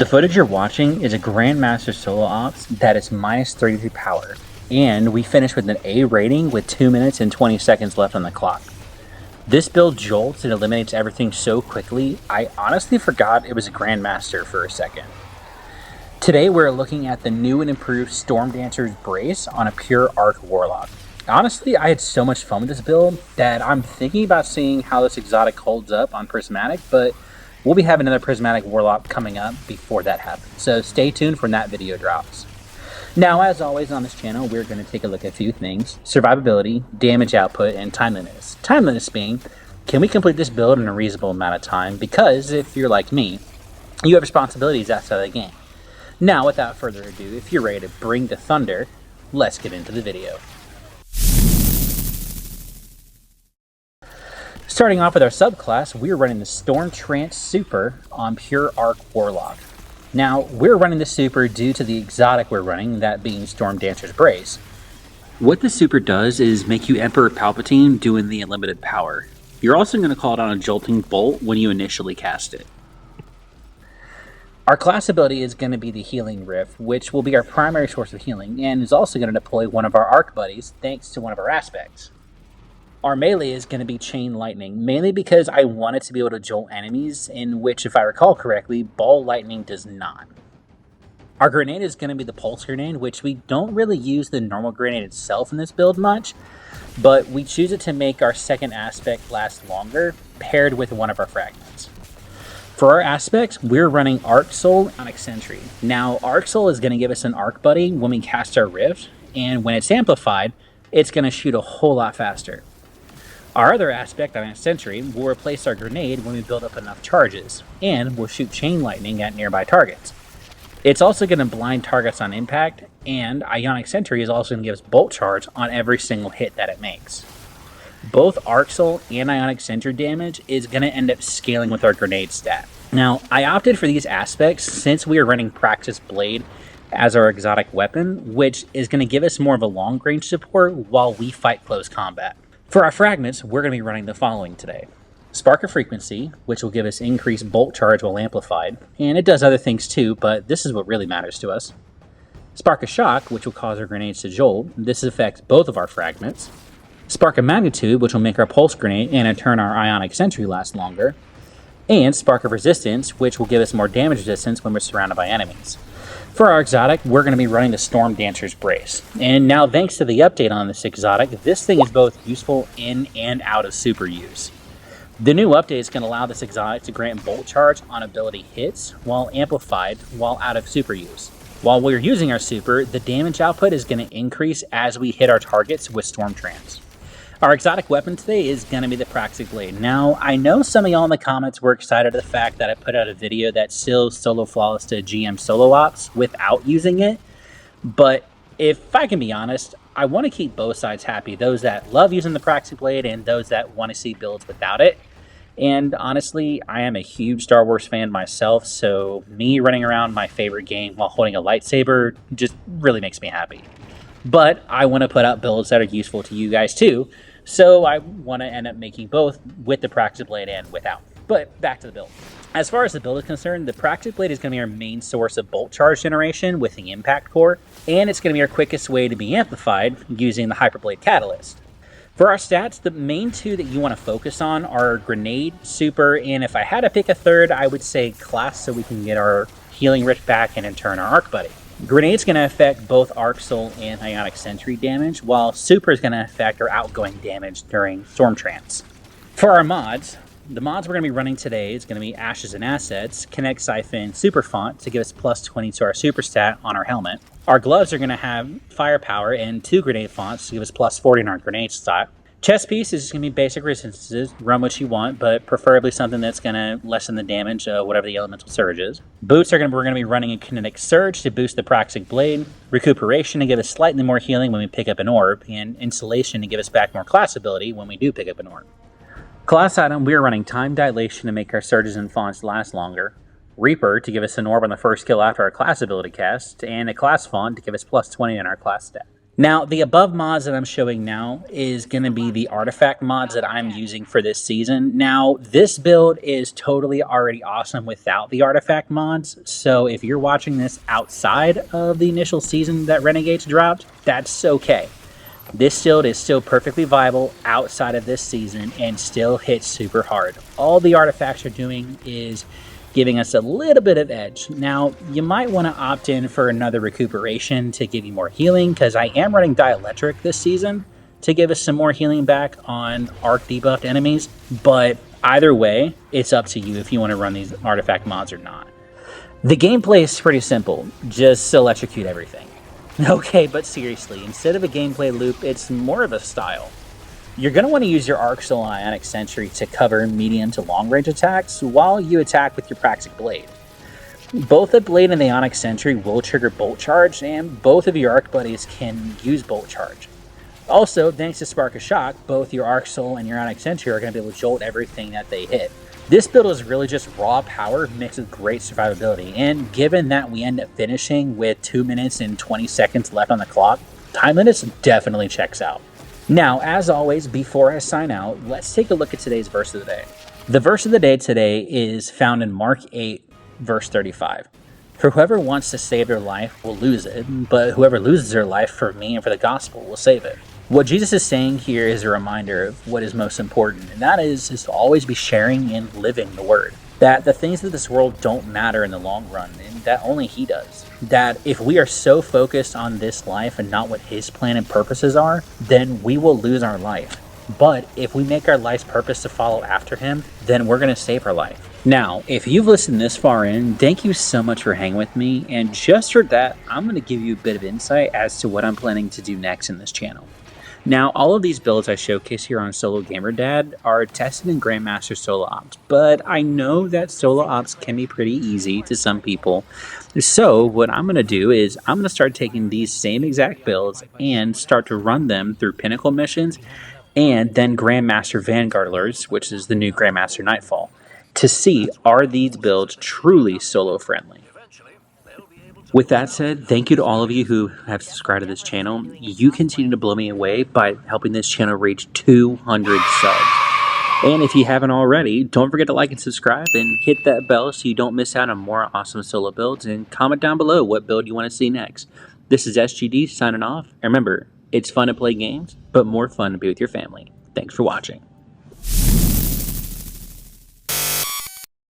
The footage you're watching is a Grandmaster solo ops that is minus 33 power, and we finished with an A rating with 2 minutes and 20 seconds left on the clock. This build jolts and eliminates everything so quickly, I honestly forgot it was a Grandmaster for a second. Today we're looking at the new and improved Stormdancer's Brace on a pure Arc Warlock. Honestly, I had so much fun with this build that I'm thinking about seeing how this exotic holds up on Prismatic, but we'll be having another Prismatic Warlock coming up before that happens, so stay tuned for when that video drops. Now, as always on this channel, we're going to take a look at a few things: survivability, damage output, and timeliness. Timeliness being, can we complete this build in a reasonable amount of time? Because if you're like me, you have responsibilities outside of the game. Now, without further ado, if you're ready to bring the thunder, let's get into the video. Starting off with our subclass, we're running the Stormdancer Super on pure Arc Warlock. Now, we're running the Super due to the exotic we're running, that being Stormdancer's Brace. What the Super does is make you Emperor Palpatine doing the unlimited power. You're also going to call it on a Jolting Bolt when you initially cast it. Our class ability is going to be the Healing Rift, which will be our primary source of healing, and is also going to deploy one of our Arc buddies thanks to one of our aspects. Our melee is going to be Chain Lightning, mainly because I wanted to be able to jolt enemies, in which, if I recall correctly, Ball Lightning does not. Our grenade is going to be the Pulse Grenade, which we don't really use the normal grenade itself in this build much, but we choose it to make our second aspect last longer, paired with one of our fragments. For our aspects, we're running Arc Soul and Ionic Sentry. Now, Arc Soul is going to give us an Arc Buddy when we cast our Rift, and when it's amplified, it's going to shoot a whole lot faster. Our other aspect, Ionic Sentry, will replace our grenade when we build up enough charges, and will shoot Chain Lightning at nearby targets. It's also going to blind targets on impact, and Ionic Sentry is also going to give us Bolt Charge on every single hit that it makes. Both Arc Soul and Ionic Sentry damage is going to end up scaling with our grenade stat. Now, I opted for these aspects since we are running Praxic Blade as our exotic weapon, which is going to give us more of a long range support while we fight close combat. For our fragments, we're going to be running the following today: Spark of Frequency, which will give us increased bolt charge while amplified, and it does other things too, but this is what really matters to us. Spark of Shock, which will cause our grenades to jolt. This affects both of our fragments. Spark of Magnitude, which will make our pulse grenade and in turn our Ionic Sentry last longer. And Spark of Resistance, which will give us more damage resistance when we're surrounded by enemies. For our exotic, we're going to be running the Stormdancer's Brace. And now, thanks to the update on this exotic, this thing is both useful in and out of super use. The new update is going to allow this exotic to grant bolt charge on ability hits while amplified while out of super use. While we're using our super, the damage output is going to increase as we hit our targets with Stormtrance. Our exotic weapon today is going to be the Praxic Blade. Now, I know some of y'all in the comments were excited at the fact that I put out a video that still solo flawless to GM solo ops without using it, but if I can be honest, I want to keep both sides happy, those that love using the Praxic Blade and those that want to see builds without it. And honestly, I am a huge Star Wars fan myself, so me running around my favorite game while holding a lightsaber just really makes me happy. But I want to put out builds that are useful to you guys too, so I want to end up making both with the Praxic Blade and without. But back to the build. As far as the build is concerned, the Praxic Blade is going to be our main source of bolt charge generation with the impact core, and it's going to be our quickest way to be amplified using the Hyperblade Catalyst. For our stats, the main two that you want to focus on are Grenade, Super, and if I had to pick a third, I would say Class, so we can get our Healing Rift back and in turn our Arc Buddy. Grenade's going to affect both Arc Soul and Ionic Sentry damage, while Super is going to affect our outgoing damage during Stormtrance. For our mods, the mods we're going to be running today is going to be Ashes and Assets, Connect Siphon, Super Font to give us plus 20 to our super stat on our helmet. Our gloves are going to have Firepower and 2 grenade fonts to give us plus 40 in our grenade stat. Chest piece is going to be basic resistances, run what you want, but preferably something that's going to lessen the damage of whatever the elemental surge is. Boots we're going to be running a Kinetic Surge to boost the Praxic Blade, Recuperation to give us slightly more healing when we pick up an orb, and Insulation to give us back more class ability when we do pick up an orb. Class item, we are running Time Dilation to make our surges and fonts last longer, Reaper to give us an orb on the first kill after our class ability cast, and a class font to give us plus 20 in our class stat. Now, the above mods that I'm showing now is going to be the artifact mods that I'm using for this season. Now, this build is totally already awesome without the artifact mods, so if you're watching this outside of the initial season that Renegades dropped, that's okay. This build is still perfectly viable outside of this season and still hits super hard. All the artifacts are doing is giving us a little bit of edge. Now, you might want to opt in for another recuperation to give you more healing, because I am running Dielectric this season to give us some more healing back on arc debuffed enemies, but either way, it's up to you if you want to run these artifact mods or not. The gameplay is pretty simple, just electrocute everything. Okay, but seriously, instead of a gameplay loop, it's more of a style. You're going to want to use your Arc Soul and Ionic Sentry to cover medium to long range attacks while you attack with your Praxic Blade. Both the Blade and the Ionic Sentry will trigger Bolt Charge, and both of your Arc buddies can use Bolt Charge. Also, thanks to Spark of Shock, both your Arc Soul and your Ionic Sentry are going to be able to jolt everything that they hit. This build is really just raw power mixed with great survivability, and given that we end up finishing with 2 minutes and 20 seconds left on the clock, timeliness definitely checks out. Now, as always, before I sign out, let's take a look at today's verse of the day. The verse of the day today is found in Mark 8, verse 35. For whoever wants to save their life will lose it, but whoever loses their life for me and for the gospel will save it. What Jesus is saying here is a reminder of what is most important, and that is to always be sharing and living the word. That the things of this world don't matter in the long run, and that only He does. That if we are so focused on this life and not what His plan and purposes are, then we will lose our life. But if we make our life's purpose to follow after Him, then we're going to save our life. Now, if you've listened this far in, thank you so much for hanging with me, and just for that, I'm going to give you a bit of insight as to what I'm planning to do next in this channel. Now, all of these builds I showcase here on Solo Gamer Dad are tested in Grandmaster Solo Ops, but I know that Solo Ops can be pretty easy to some people. So what I'm going to do is I'm going to start taking these same exact builds and start to run them through Pinnacle missions and then Grandmaster Vanguard alerts, which is the new Grandmaster Nightfall, to see are these builds truly solo friendly. With that said, thank you to all of you who have subscribed to this channel. You continue to blow me away by helping this channel reach 200 subs. And if you haven't already, don't forget to like and subscribe and hit that bell so you don't miss out on more awesome solo builds, and comment down below what build you want to see next. This is SGD signing off. And remember, it's fun to play games, but more fun to be with your family. Thanks for watching.